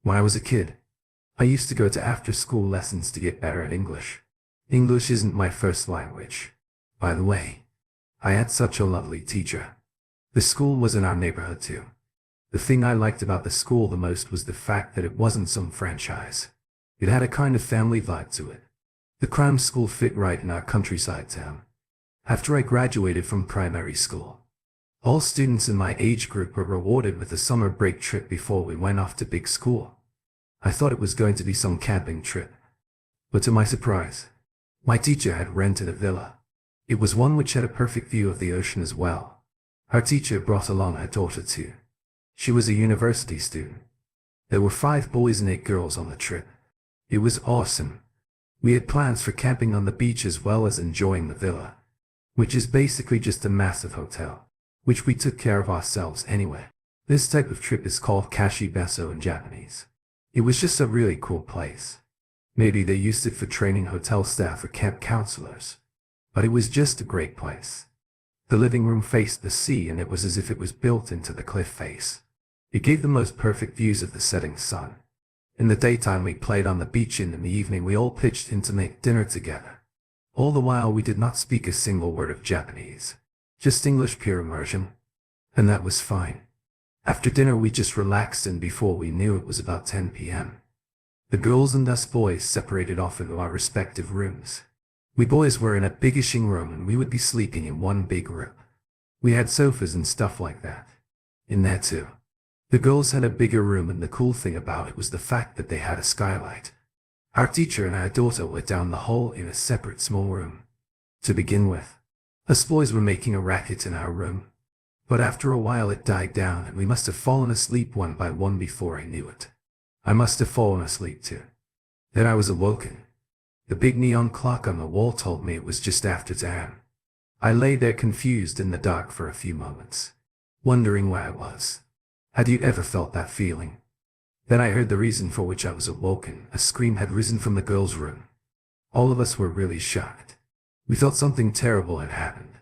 When I was a kid, I used to go to after-school lessons to get better at English. English isn't my first language. By the way, I had such a lovely teacher. The school was in our neighborhood too. The thing I liked about the school the most was the fact that it wasn't some franchise. It had a kind of family vibe to it. The cram school fit right in our countryside town. After I graduated from primary school, all students in my age group were rewarded with a summer break trip before we went off to big school. I thought it was going to be some camping trip. But to my surprise, my teacher had rented a villa. It was one which had a perfect view of the ocean as well. Our teacher brought along her daughter too. She was a university student. There were 5 boys and 8 girls on the trip. It was awesome. We had plans for camping on the beach as well as enjoying the villa, which is basically just a massive hotel, which we took care of ourselves anyway. This type of trip is called kashibaso in Japanese. It was just a really cool place. Maybe they used it for training hotel staff or camp counselors, but it was just a great place. The living room faced the sea and it was as if it was built into the cliff face. It gave the most perfect views of the setting sun. In the daytime we played on the beach and in the evening we all pitched in to make dinner together. All the while we did not speak a single word of Japanese, just English pure immersion, and that was fine. After dinner we just relaxed and before we knew it was about 10 p.m. The girls and us boys separated off into our respective rooms. We boys were in a bigishing room and we would be sleeping in one big room. We had sofas and stuff like that in there too. The girls had a bigger room and the cool thing about it was the fact that they had a skylight. Our teacher and our daughter were down the hall in a separate small room. To begin with, us boys were making a racket in our room, but after a while it died down and we must have fallen asleep one by one before I knew it. I must have fallen asleep too. Then I was awoken. The big neon clock on the wall told me it was just after 10. I lay there confused in the dark for a few moments, wondering where I was. Had you ever felt that feeling? Then I heard the reason for which I was awoken. A scream had risen from the girls' room. All of us were really shocked. We thought something terrible had happened.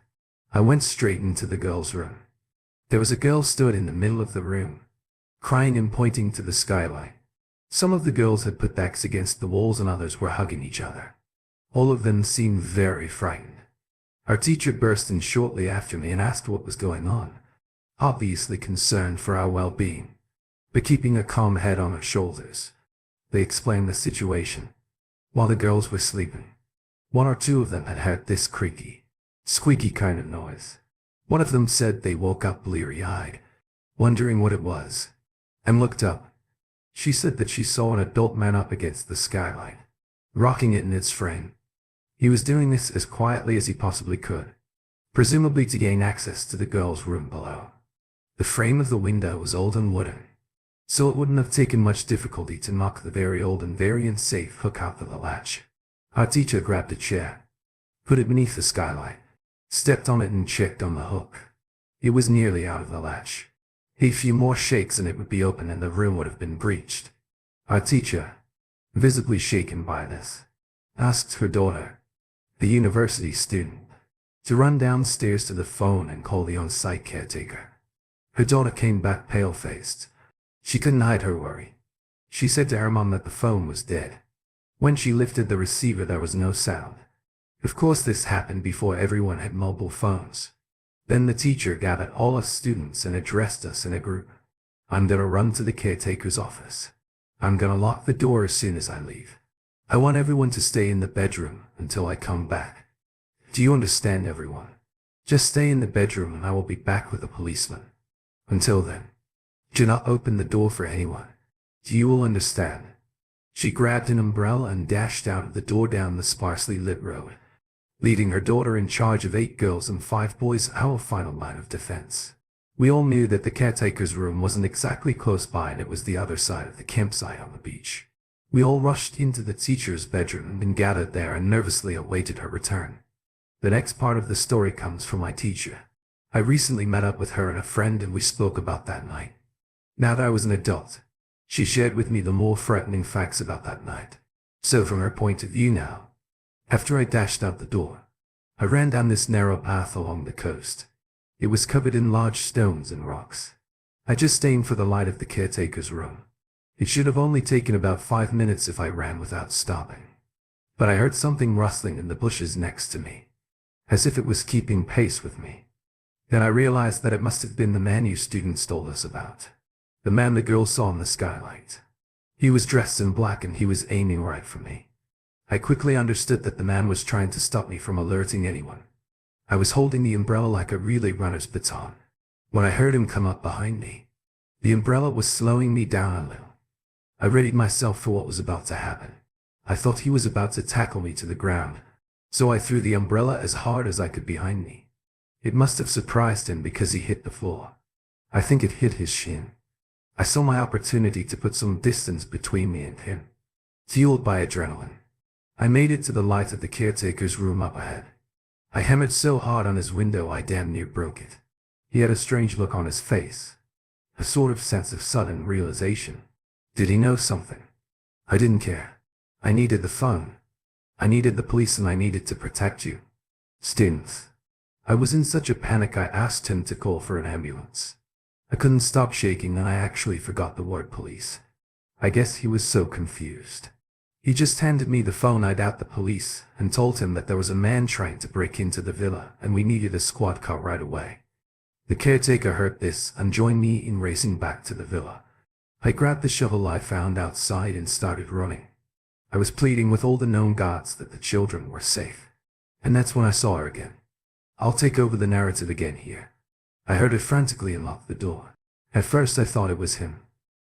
I went straight into the girls' room. There was a girl stood in the middle of the room, crying and pointing to the skylight. Some of the girls had put backs against the walls and others were hugging each other. All of them seemed very frightened. Our teacher burst in shortly after me and asked what was going on, obviously concerned for our well-being, but keeping a calm head on her shoulders. They explained the situation. While the girls were sleeping, 1 or 2 of them had heard this creaky, squeaky kind of noise. One of them said they woke up bleary-eyed, wondering what it was, and looked up. She said that she saw an adult man up against the skylight, rocking it in its frame. He was doing this as quietly as he possibly could, presumably to gain access to the girls' room below. The frame of the window was old and wooden, so it wouldn't have taken much difficulty to knock the very old and very unsafe hook out of the latch. Our teacher grabbed a chair, put it beneath the skylight, stepped on it and checked on the hook. It was nearly out of the latch. A few more shakes and it would be open and the room would have been breached. Our teacher, visibly shaken by this, asked her daughter, the university student, to run downstairs to the phone and call the on-site caretaker. Her daughter came back pale-faced. She couldn't hide her worry. She said to her mom that the phone was dead. When she lifted the receiver there was no sound. Of course this happened before everyone had mobile phones. Then the teacher gathered all us students and addressed us in a group. I'm gonna run to the caretaker's office. I'm gonna lock the door as soon as I leave. I want everyone to stay in the bedroom until I come back. Do you understand, everyone? Just stay in the bedroom and I will be back with a policeman. Until then, do not open the door for anyone. Do you all understand? She grabbed an umbrella and dashed out of the door down the sparsely lit road, leading her daughter in charge of 8 girls and 5 boys, our final line of defense. We all knew that the caretaker's room wasn't exactly close by and it was the other side of the campsite on the beach. We all rushed into the teacher's bedroom and gathered there and nervously awaited her return. The next part of the story comes from my teacher. I recently met up with her and a friend and we spoke about that night. Now that I was an adult, she shared with me the more frightening facts about that night. So from her point of view now, after I dashed out the door, I ran down this narrow path along the coast. It was covered in large stones and rocks. I just aimed for the light of the caretaker's room. It should have only taken about 5 minutes if I ran without stopping. But I heard something rustling in the bushes next to me, as if it was keeping pace with me. Then I realized that it must have been the man you students told us about. The man the girl saw in the skylight. He was dressed in black and he was aiming right for me. I quickly understood that the man was trying to stop me from alerting anyone. I was holding the umbrella like a relay runner's baton when I heard him come up behind me. The umbrella was slowing me down a little. I readied myself for what was about to happen. I thought he was about to tackle me to the ground, so I threw the umbrella as hard as I could behind me. It must have surprised him because he hit the floor. I think it hit his shin. I saw my opportunity to put some distance between me and him. Fueled by adrenaline, I made it to the light of the caretaker's room up ahead. I hammered so hard on his window I damn near broke it. He had a strange look on his face, a sort of sense of sudden realization. Did he know something? I didn't care. I needed the phone. I needed the police and I needed to protect you. Students. I was in such a panic I asked him to call for an ambulance. I couldn't stop shaking and I actually forgot the word police. I guess he was so confused. He just handed me the phone. I'd out the police and told him that there was a man trying to break into the villa and we needed a squad car right away. The caretaker heard this and joined me in racing back to the villa. I grabbed the shovel I found outside and started running. I was pleading with all the known gods that the children were safe. And that's when I saw her again. I'll take over the narrative again here. I heard her frantically unlock the door. At first I thought it was him,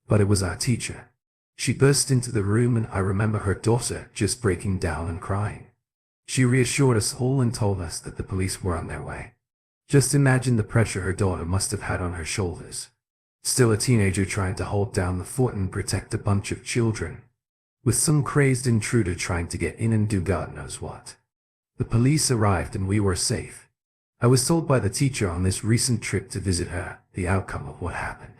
but it was our teacher. She burst into the room and I remember her daughter just breaking down and crying. She reassured us all and told us that the police were on their way. Just imagine the pressure her daughter must have had on her shoulders. Still a teenager trying to hold down the fort and protect a bunch of children, with some crazed intruder trying to get in and do God knows what. The police arrived and we were safe. I was told by the teacher on this recent trip to visit her the outcome of what happened.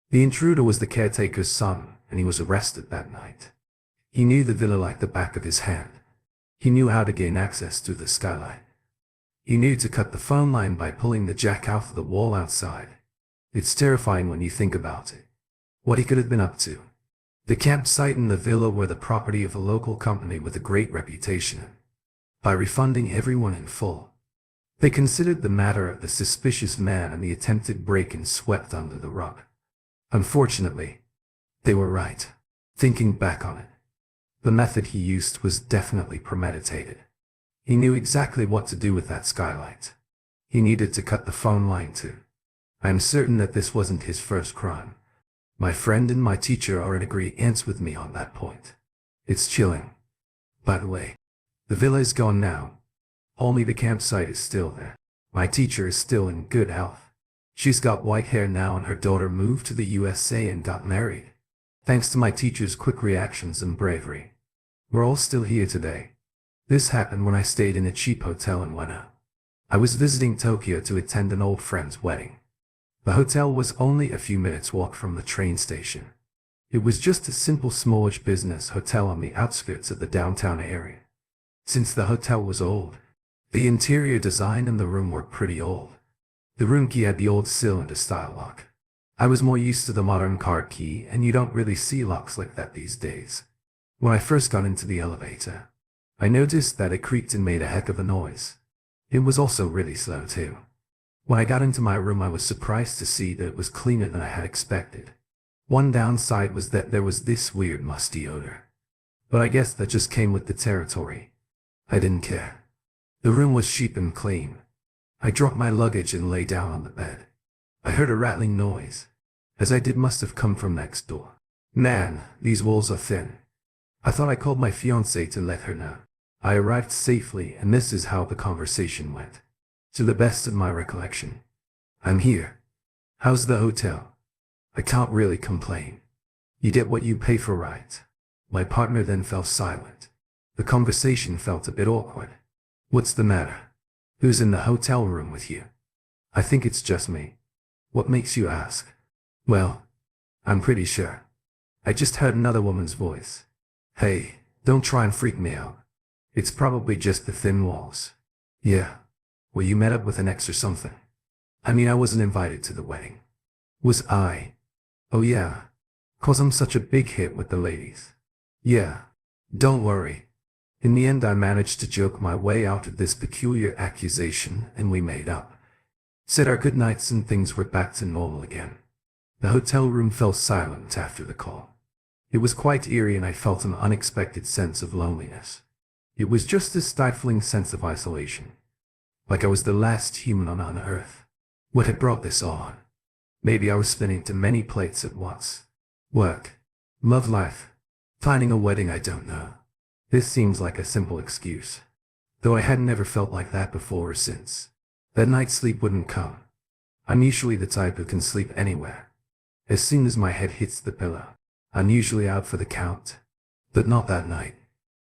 The intruder was the caretaker's son and he was arrested that night. He knew the villa like the back of his hand. He knew how to gain access to the skylight. He knew to cut the phone line by pulling the jack out of the wall outside. It's terrifying when you think about it. What he could have been up to. The campsite and the villa were the property of a local company with a great reputation. By refunding everyone in full, they considered the matter of the suspicious man and the attempted break-in swept under the rug. Unfortunately, they were right. Thinking back on it, the method he used was definitely premeditated. He knew exactly what to do with that skylight. He needed to cut the phone line too. I am certain that this wasn't his first crime. My friend and my teacher are in agreement with me on that point. It's chilling. By the way, the villa is gone now. Only the campsite is still there. My teacher is still in good health. She's got white hair now and her daughter moved to the USA and got married. Thanks to my teacher's quick reactions and bravery. We're all still here today. This happened when I stayed in a cheap hotel in Ueno. I was visiting Tokyo to attend an old friend's wedding. The hotel was only a few minutes walk from the train station. It was just a simple smallish business hotel on the outskirts of the downtown area. Since the hotel was old, the interior design and the room were pretty old. The room key had the old cylinder style lock. I was more used to the modern card key and you don't really see locks like that these days. When I first got into the elevator, I noticed that it creaked and made a heck of a noise. It was also really slow too. When I got into my room I was surprised to see that it was cleaner than I had expected. One downside was that there was this weird musty odor. But I guess that just came with the territory. I didn't care. The room was cheap and clean. I dropped my luggage and lay down on the bed. I heard a rattling noise. As I did must have come from next door. Man, these walls are thin. I thought I called my fiancée to let her know. I arrived safely and this is how the conversation went. To the best of my recollection. I'm here. How's the hotel? I can't really complain. You get what you pay for, right? My partner then fell silent. The conversation felt a bit awkward. What's the matter? Who's in the hotel room with you? I think it's just me. What makes you ask? Well, I'm pretty sure. I just heard another woman's voice. Hey, don't try and freak me out. It's probably just the thin walls. Yeah. Well, you met up with an ex or something. I mean, I wasn't invited to the wedding. Was I? Oh yeah. 'Cause I'm such a big hit with the ladies. Yeah. Don't worry. In the end I managed to joke my way out of this peculiar accusation and we made up. Said our goodnights and things were back to normal again. The hotel room fell silent after the call. It was quite eerie and I felt an unexpected sense of loneliness. It was just a stifling sense of isolation. Like I was the last human on Earth. What had brought this on? Maybe I was spinning too many plates at once. Work. Love life. Planning a wedding, I don't know. This seems like a simple excuse. Though I had never felt like that before or since. That night's sleep wouldn't come. I'm usually the type who can sleep anywhere. As soon as my head hits the pillow, I'm usually out for the count. But not that night.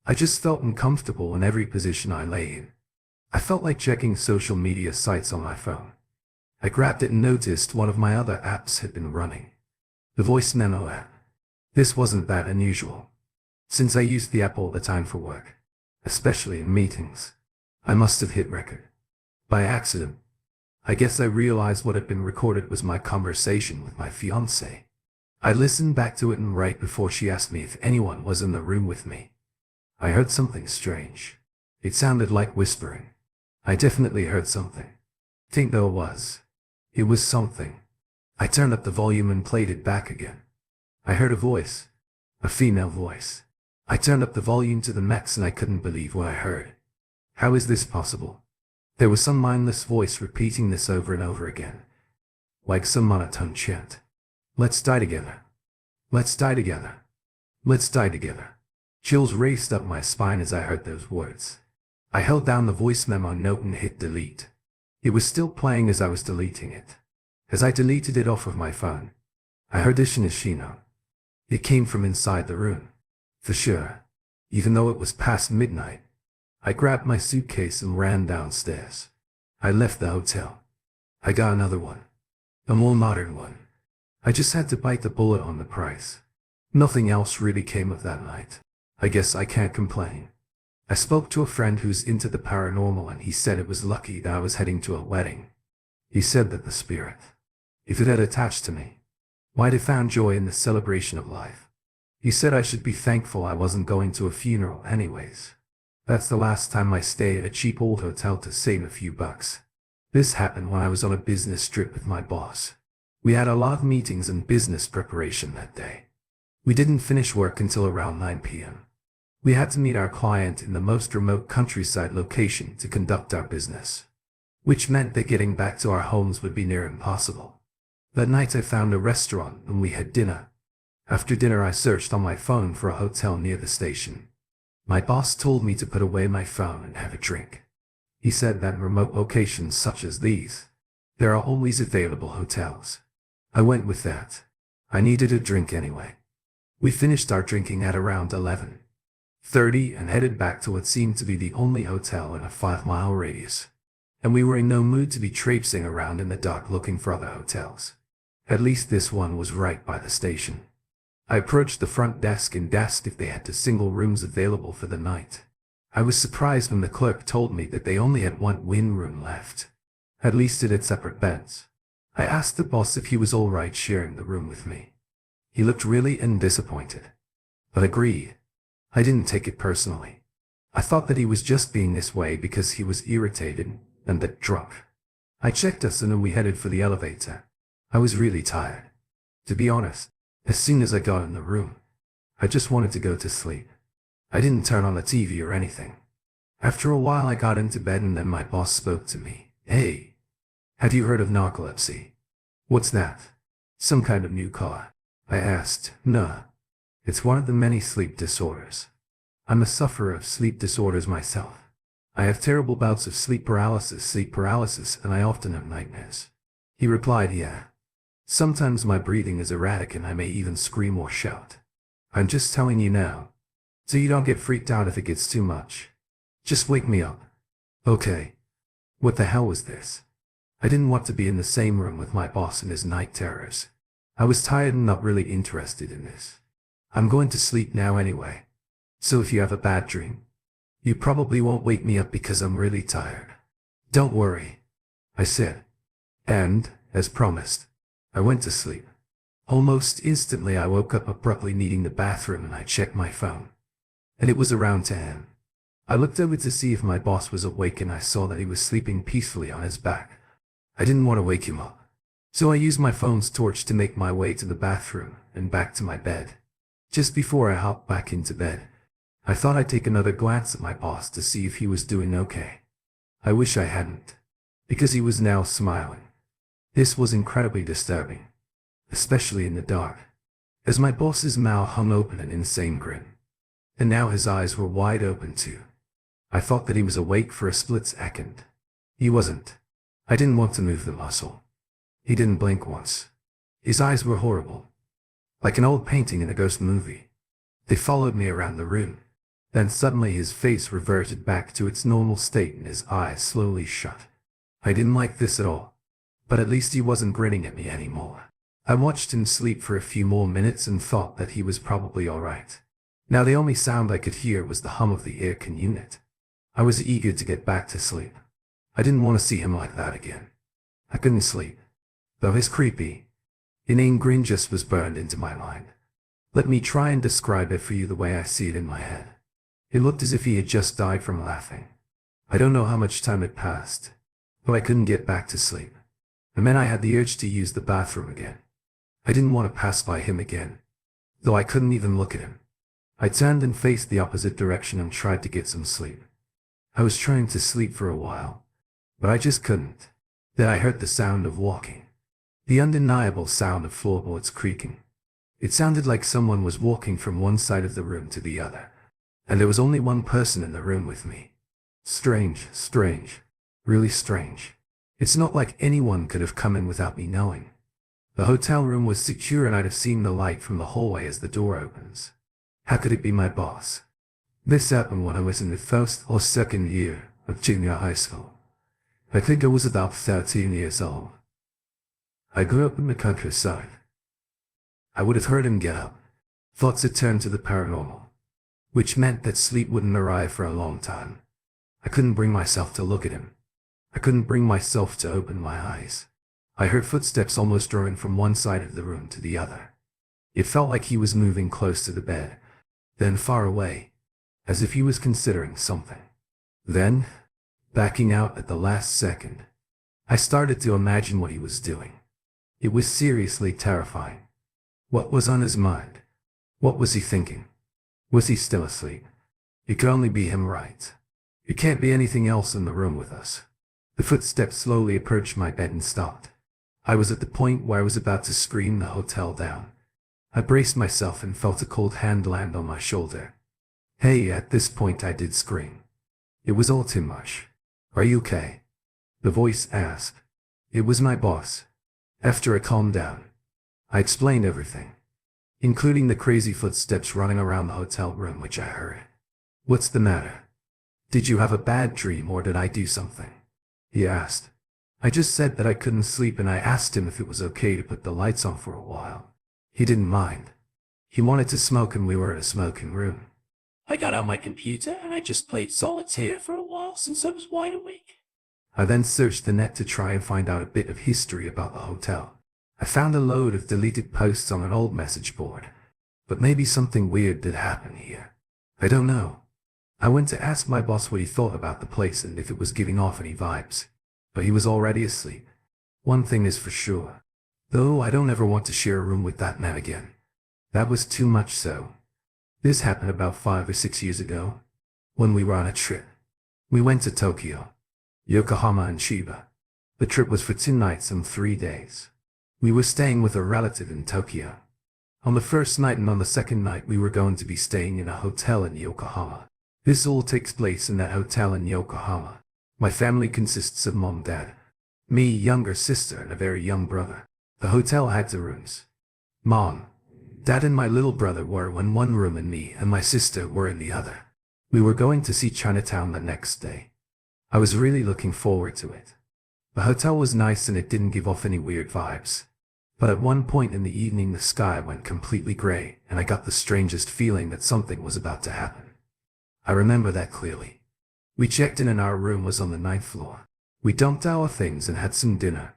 I just felt uncomfortable in every position I lay in. I felt like checking social media sites on my phone. I grabbed it and noticed one of my other apps had been running. The voice memo app. This wasn't that unusual, since I used the app all the time for work, especially in meetings. I must have hit record. By accident. I guess I realized what had been recorded was my conversation with my fiancée. I listened back to it and right before she asked me if anyone was in the room with me, I heard something strange. It sounded like whispering. I definitely heard something. Think though it was. It was something. I turned up the volume and played it back again. I heard a voice. A female voice. I turned up the volume to the max and I couldn't believe what I heard. How is this possible? There was some mindless voice repeating this over and over again. Like some monotone chant. Let's die together. Let's die together. Let's die together. Chills raced up my spine as I heard those words. I held down the voice memo note and hit delete. It was still playing as I was deleting it. As I deleted it off of my phone, I heard this Nishino. It came from inside the room. For sure. Even though it was past midnight. I grabbed my suitcase and ran downstairs. I left the hotel. I got another one. A more modern one. I just had to bite the bullet on the price. Nothing else really came of that night. I guess I can't complain. I spoke to a friend who's into the paranormal and he said it was lucky that I was heading to a wedding. He said that the spirit, if it had attached to me, might have found joy in the celebration of life. He said I should be thankful I wasn't going to a funeral anyways. That's the last time I stayed at a cheap old hotel to save a few bucks. This happened when I was on a business trip with my boss. We had a lot of meetings and business preparation that day. We didn't finish work until around 9 p.m. We had to meet our client in the most remote countryside location to conduct our business, which meant that getting back to our homes would be near impossible. That night I found a restaurant and we had dinner. After dinner I searched on my phone for a hotel near the station. My boss told me to put away my phone and have a drink. He said that in remote locations such as these, there are always available hotels. I went with that. I needed a drink anyway. We finished our drinking at around 11:30 and headed back to what seemed to be the only hotel in a 5-mile radius. And we were in no mood to be traipsing around in the dark looking for other hotels. At least this one was right by the station. I approached the front desk and asked if they had 2 single rooms available for the night. I was surprised when the clerk told me that they only had 1 twin room left. At least it had separate beds. I asked the boss if he was alright sharing the room with me. He looked really disappointed, but agreed. I didn't take it personally. I thought that he was just being this way because he was irritated and that drunk. I checked us and then we headed for the elevator. I was really tired. To be honest, as soon as I got in the room, I just wanted to go to sleep. I didn't turn on the TV or anything. After a while I got into bed and then my boss spoke to me. Hey, have you heard of narcolepsy? What's that? Some kind of new car? I asked. No. It's one of the many sleep disorders. I'm a sufferer of sleep disorders myself. I have terrible bouts of sleep paralysis, and I often have nightmares. He replied, yeah. Sometimes my breathing is erratic and I may even scream or shout. I'm just telling you now, so you don't get freaked out if it gets too much. Just wake me up. Okay. What the hell was this? I didn't want to be in the same room with my boss and his night terrors. I was tired and not really interested in this. I'm going to sleep now anyway. So if you have a bad dream, you probably won't wake me up because I'm really tired. Don't worry, I said. And, as promised, I went to sleep. Almost instantly I woke up abruptly needing the bathroom and I checked my phone. And it was around 10. I looked over to see if my boss was awake and I saw that he was sleeping peacefully on his back. I didn't want to wake him up. So I used my phone's torch to make my way to the bathroom and back to my bed. Just before I hopped back into bed, I thought I'd take another glance at my boss to see if he was doing okay. I wish I hadn't, because he was now smiling. This was incredibly disturbing, especially in the dark, as my boss's mouth hung open an insane grin. And now his eyes were wide open too. I thought that he was awake for a split second. He wasn't. I didn't want to move the muscle. He didn't blink once. His eyes were horrible, like an old painting in a ghost movie. They followed me around the room. Then suddenly his face reverted back to its normal state and his eyes slowly shut. I didn't like this at all, but at least he wasn't grinning at me anymore. I watched him sleep for a few more minutes and thought that he was probably alright. Now the only sound I could hear was the hum of the aircon unit. I was eager to get back to sleep. I didn't want to see him like that again. I couldn't sleep, though his creepy, inane grin just was burned into my mind. Let me try and describe it for you the way I see it in my head. It looked as if he had just died from laughing. I don't know how much time had passed, but I couldn't get back to sleep. And then I had the urge to use the bathroom again. I didn't want to pass by him again, though I couldn't even look at him. I turned and faced the opposite direction and tried to get some sleep. I was trying to sleep for a while, but I just couldn't. Then I heard the sound of walking. The undeniable sound of floorboards creaking. It sounded like someone was walking from one side of the room to the other, and there was only one person in the room with me. Strange, really strange. It's not like anyone could have come in without me knowing. The hotel room was secure and I'd have seen the light from the hallway as the door opens. How could it be my boss? This happened when I was in the first or second year of junior high school. I think I was about 13 years old. I grew up in the countryside. I would have heard him get up. Thoughts had turned to the paranormal, which meant that sleep wouldn't arrive for a long time. I couldn't bring myself to look at him. I couldn't bring myself to open my eyes. I heard footsteps almost drawing from one side of the room to the other. It felt like he was moving close to the bed, then far away, as if he was considering something. Then, backing out at the last second, I started to imagine what he was doing. It was seriously terrifying. What was on his mind? What was he thinking? Was he still asleep? It could only be him, right? It can't be anything else in the room with us. The footsteps slowly approached my bed and stopped. I was at the point where I was about to scream the hotel down. I braced myself and felt a cold hand land on my shoulder. Hey, at this point I did scream. It was all too much. Are you okay? The voice asked. It was my boss. After I calmed down, I explained everything, including the crazy footsteps running around the hotel room which I heard. What's the matter? Did you have a bad dream or did I do something? He asked. I just said that I couldn't sleep and I asked him if it was okay to put the lights on for a while. He didn't mind. He wanted to smoke and we were in a smoking room. I got out my computer and I just played solitaire for a while since I was wide awake. I then searched the net to try and find out a bit of history about the hotel. I found a load of deleted posts on an old message board, but maybe something weird did happen here. I don't know. I went to ask my boss what he thought about the place and if it was giving off any vibes, but he was already asleep. One thing is for sure, though, I don't ever want to share a room with that man again. That was too much so. This happened about 5 or 6 years ago, when we were on a trip. We went to Tokyo, Yokohama and Chiba. The trip was for 2 nights and 3 days. We were staying with a relative in Tokyo. On the first night and on the second night we were going to be staying in a hotel in Yokohama. This all takes place in that hotel in Yokohama. My family consists of mom, dad, me, younger sister, and a very young brother. The hotel had 2 rooms. Mom, dad and my little brother were in one room and me and my sister were in the other. We were going to see Chinatown the next day. I was really looking forward to it. The hotel was nice and it didn't give off any weird vibes. But at one point in the evening the sky went completely gray and I got the strangest feeling that something was about to happen. I remember that clearly. We checked in and our room was on the 9th floor. We dumped our things and had some dinner.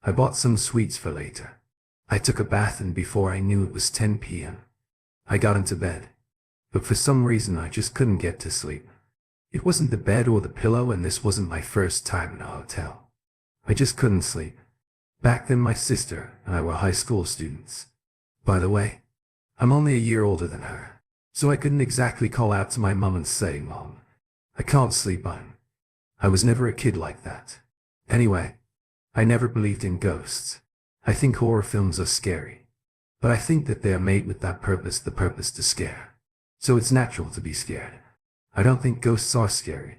I bought some sweets for later. I took a bath and before I knew it was 10 p.m. I got into bed. But for some reason I just couldn't get to sleep. It wasn't the bed or the pillow, and this wasn't my first time in a hotel. I just couldn't sleep. Back then my sister and I were high school students. By the way, I'm only a year older than her, so I couldn't exactly call out to my mom and say, "Mom, I can't sleep." I was never a kid like that. Anyway, I never believed in ghosts. I think horror films are scary. But I think that they are made with that purpose, the purpose to scare. So it's natural to be scared. I don't think ghosts are scary.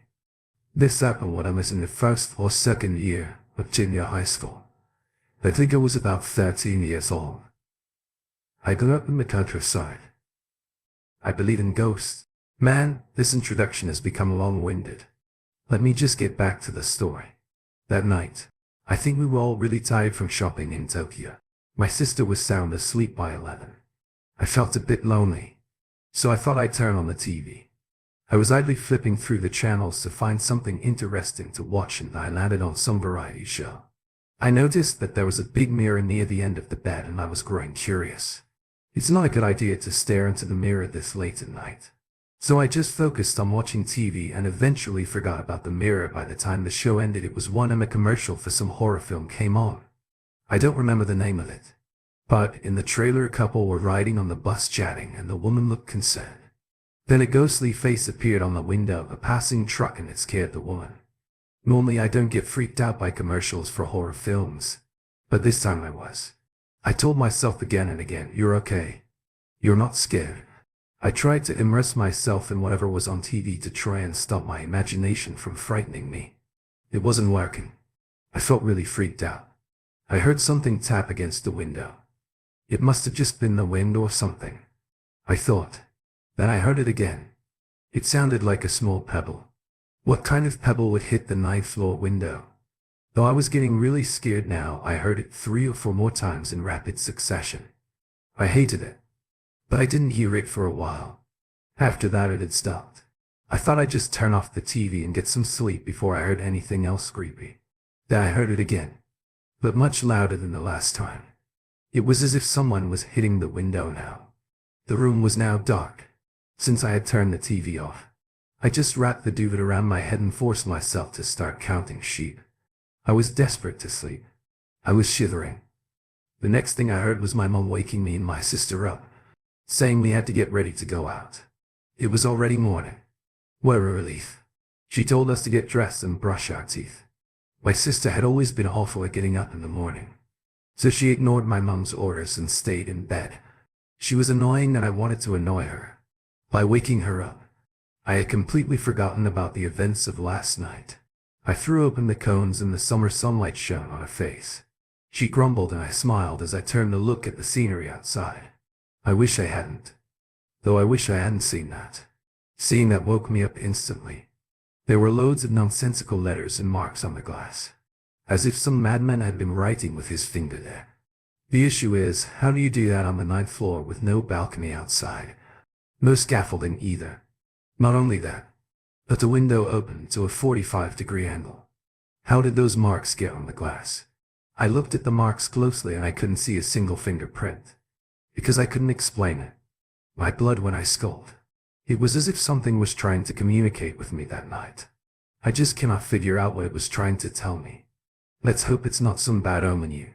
This happened when I was in the first or second year of junior high school. I think I was about 13 years old. I grew up in the countryside. I believe in ghosts. Man, this introduction has become long-winded. Let me just get back to the story. That night, I think we were all really tired from shopping in Tokyo. My sister was sound asleep by 11. I felt a bit lonely, so I thought I'd turn on the TV. I was idly flipping through the channels to find something interesting to watch, and I landed on some variety show. I noticed that there was a big mirror near the end of the bed, and I was growing curious. It's not a good idea to stare into the mirror this late at night. So I just focused on watching TV and eventually forgot about the mirror. By the time the show ended, it was one and a commercial for some horror film came on. I don't remember the name of it. But in the trailer, a couple were riding on the bus chatting and the woman looked concerned. Then a ghostly face appeared on the window of a passing truck and it scared the woman. Normally I don't get freaked out by commercials for horror films, but this time I was. I told myself again and again, "You're okay. You're not scared." I tried to immerse myself in whatever was on TV to try and stop my imagination from frightening me. It wasn't working. I felt really freaked out. I heard something tap against the window. It must have just been the wind or something, I thought. Then I heard it again. It sounded like a small pebble. What kind of pebble would hit the ninth floor window? Though I was getting really scared now, I heard it 3 or 4 more times in rapid succession. I hated it. But I didn't hear it for a while. After that it had stopped. I thought I'd just turn off the TV and get some sleep before I heard anything else creepy. Then I heard it again, but much louder than the last time. It was as if someone was hitting the window now. The room was now dark, since I had turned the TV off. I just wrapped the duvet around my head and forced myself to start counting sheep. I was desperate to sleep. I was shivering. The next thing I heard was my mom waking me and my sister up, saying we had to get ready to go out. It was already morning. What a relief. She told us to get dressed and brush our teeth. My sister had always been awful at getting up in the morning, so she ignored my mom's orders and stayed in bed. She was annoying and I wanted to annoy her by waking her up. I had completely forgotten about the events of last night. I threw open the cones and the summer sunlight shone on her face. She grumbled and I smiled as I turned to look at the scenery outside. I wish I hadn't. Though I wish I hadn't seen that. Seeing that woke me up instantly. There were loads of nonsensical letters and marks on the glass, as if some madman had been writing with his finger there. The issue is, how do you do that on the 9th floor with no balcony outside? No scaffolding either. Not only that, but the window opened to a 45-degree angle. How did those marks get on the glass? I looked at the marks closely and I couldn't see a single fingerprint. Because I couldn't explain it. My blood when I scolded. It was as if something was trying to communicate with me that night. I just cannot figure out what it was trying to tell me. Let's hope it's not some bad omen.